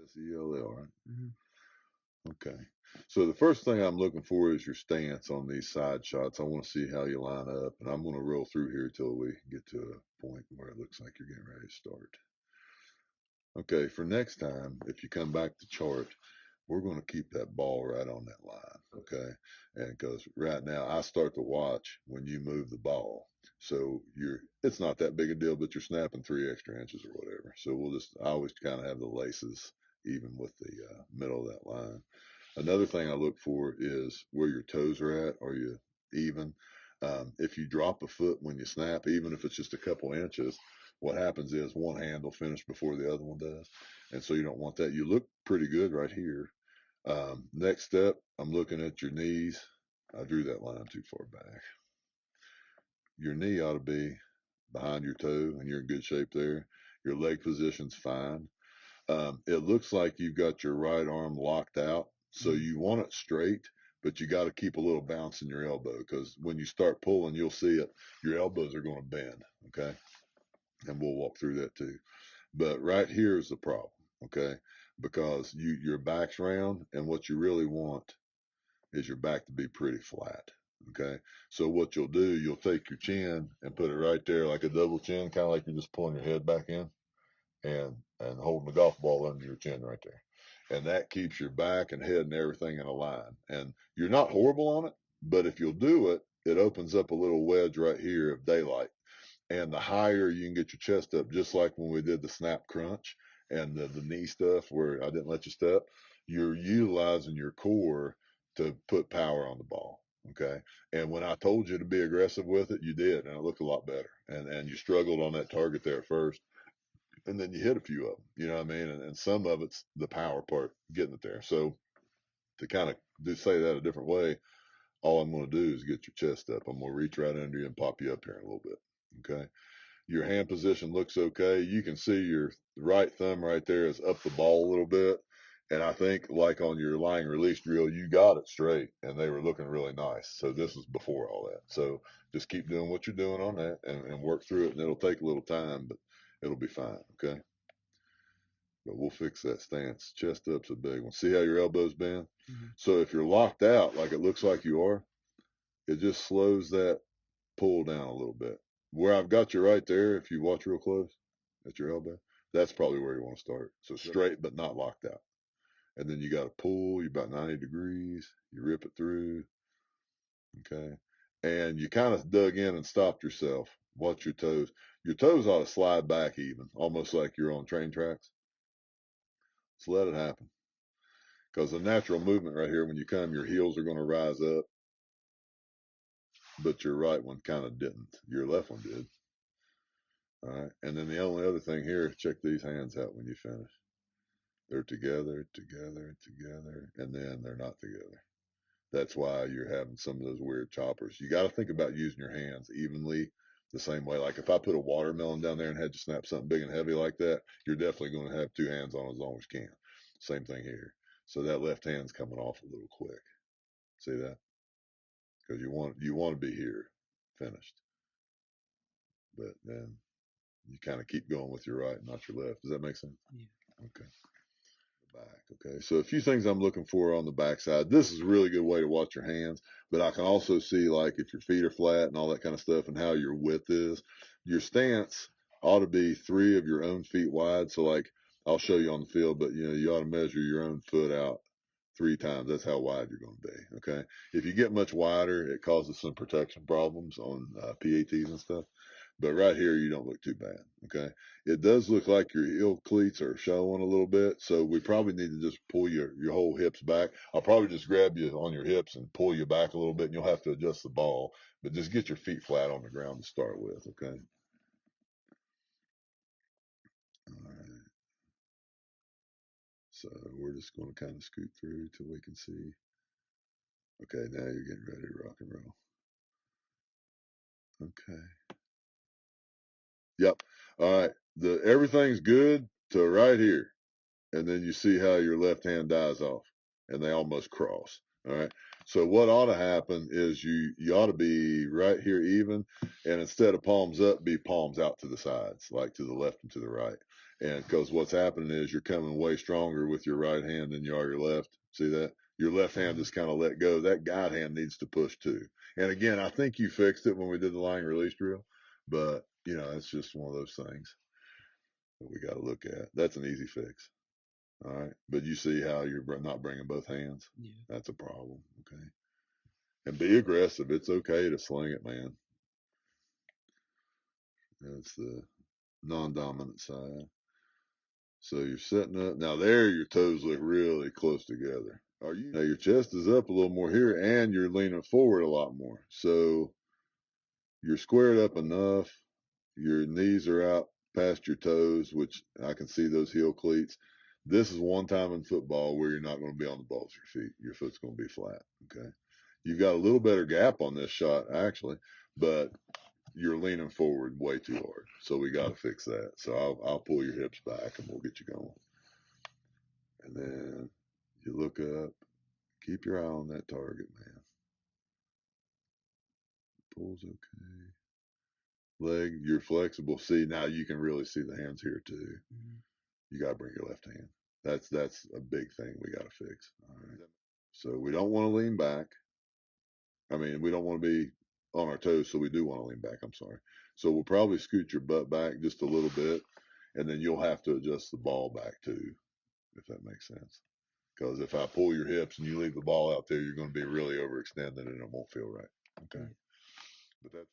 SELL, right? Okay. So the first thing I'm looking for is your stance on these side shots. I want to see how you line up, and I'm going to roll through here till we get to a point where it looks like you're getting ready to start. Okay, for next time, if you come back to chart, we're going to keep that ball right on that line, okay? And because right now I start to watch when you move the ball. So it's not that big a deal, but you're snapping 3 extra inches or whatever. So I always kind of have the laces even with the middle of that line. Another thing I look for is where your toes are at. Are you even? If you drop a foot when you snap, even if it's just a couple inches, what happens is one hand will finish before the other one does. And so you don't want that. You look pretty good right here. Next step, I'm looking at your knees. I drew that line too far back. Your knee ought to be behind your toe, and you're in good shape there. Your leg position's fine. It looks like you've got your right arm locked out, so you want it straight, but you got to keep a little bounce in your elbow because when you start pulling, you'll see it. Your elbows are going to bend, okay? And we'll walk through that too. But right here is the problem, okay? Because your back's round, and what you really want is your back to be pretty flat. Okay. So what you'll do, you'll take your chin and put it right there like a double chin, kind of like you're just pulling your head back in and holding the golf ball under your chin right there. And that keeps your back and head and everything in a line. And you're not horrible on it, but if you'll do it, it opens up a little wedge right here of daylight. And the higher you can get your chest up, just like when we did the snap crunch and the knee stuff where I didn't let you step, you're utilizing your core to put power on the ball. Okay. And when I told you to be aggressive with it, you did, and it looked a lot better. And you struggled on that target there at first, and then you hit a few of them, you know what I mean? And some of it's the power part, getting it there. So to kind of say that a different way, all I'm going to do is get your chest up. I'm going to reach right under you and pop you up here in a little bit. Okay. Your hand position looks okay. You can see your right thumb right there is up the ball a little bit. And I think like on your lying release drill, you got it straight and they were looking really nice. So this was before all that. So just keep doing what you're doing on that and work through it. And it'll take a little time, but it'll be fine. Okay. But we'll fix that stance. Chest up's a big one. See how your elbows bend? So if you're locked out, like it looks like you are, it just slows that pull down a little bit. Where I've got you right there, if you watch real close at your elbow, that's probably where you want to start. So straight, but not locked out. And then you got to pull, you're about 90 degrees, you rip it through. Okay. And you kind of dug in and stopped yourself. Watch your toes. Your toes ought to slide back even, almost like you're on train tracks. So let it happen. Because the natural movement right here, when you come, your heels are going to rise up, but your right one kind of didn't. Your left one did. All right. And then the only other thing here, check these hands out when you finish. They're together, together, together, and then they're not together. That's why you're having some of those weird choppers. You got to think about using your hands evenly the same way. Like if I put a watermelon down there and had to snap something big and heavy like that, you're definitely going to have two hands on as long as you can. Same thing here. So that left hand's coming off a little quick. See that? Because you want to be here finished, but then you kind of keep going with your right, not your left. Does that make sense? Yeah. Okay. Back. Okay. So a few things I'm looking for on the backside. This is a really good way to watch your hands, but I can also see like if your feet are flat and all that kind of stuff and how your width is. Your stance ought to be 3 of your own feet wide. So like I'll show you on the field, but you ought to measure your own foot out 3 times. That's how wide you're going to be. Okay. If you get much wider, it causes some protection problems on PATs and stuff. But right here, you don't look too bad. Okay. It does look like your heel cleats are showing a little bit. So we probably need to just pull your whole hips back. I'll probably just grab you on your hips and pull you back a little bit and you'll have to adjust the ball, but just get your feet flat on the ground to start with. Okay. All right. So we're just going to kind of scoot through till we can see. Okay. Now you're getting ready to rock and roll. Okay. Yep. All right. Everything's good to right here. And then you see how your left hand dies off and they almost cross. All right. So what ought to happen is you ought to be right here even, and instead of palms up, be palms out to the sides, like to the left and to the right. And because what's happening is you're coming way stronger with your right hand than you are your left. See that? Your left hand just kind of let go. That guide hand needs to push too. And again, I think you fixed it when we did the lying release drill, but you know, it's just one of those things that we got to look at. That's an easy fix. All right. But you see how you're not bringing both hands? Yeah. That's a problem. Okay. And be aggressive. It's okay to sling it, man. That's the non-dominant side. So you're setting up. Now there, your toes look really close together. Are you? Now your chest is up a little more here, and you're leaning forward a lot more. So you're squared up enough. Your knees are out past your toes, which I can see those heel cleats. This is one time in football where you're not going to be on the balls of your feet. Your foot's going to be flat. Okay. You've got a little better gap on this shot, actually, but you're leaning forward way too hard. So we got to fix that. So I'll pull your hips back and we'll get you going. And then you look up, keep your eye on that target, man. Pulls okay. Leg, you're flexible. See, now you can really see the hands here too. Mm-hmm. You got to bring your left hand. That's a big thing we got to fix. All right. So we don't want to lean back. I mean, we don't want to be on our toes, so we do want to lean back. I'm sorry. So we'll probably scoot your butt back just a little bit, and then you'll have to adjust the ball back too, if that makes sense. Because if I pull your hips and you leave the ball out there, you're going to be really overextended and it won't feel right. Okay. Yeah. But that's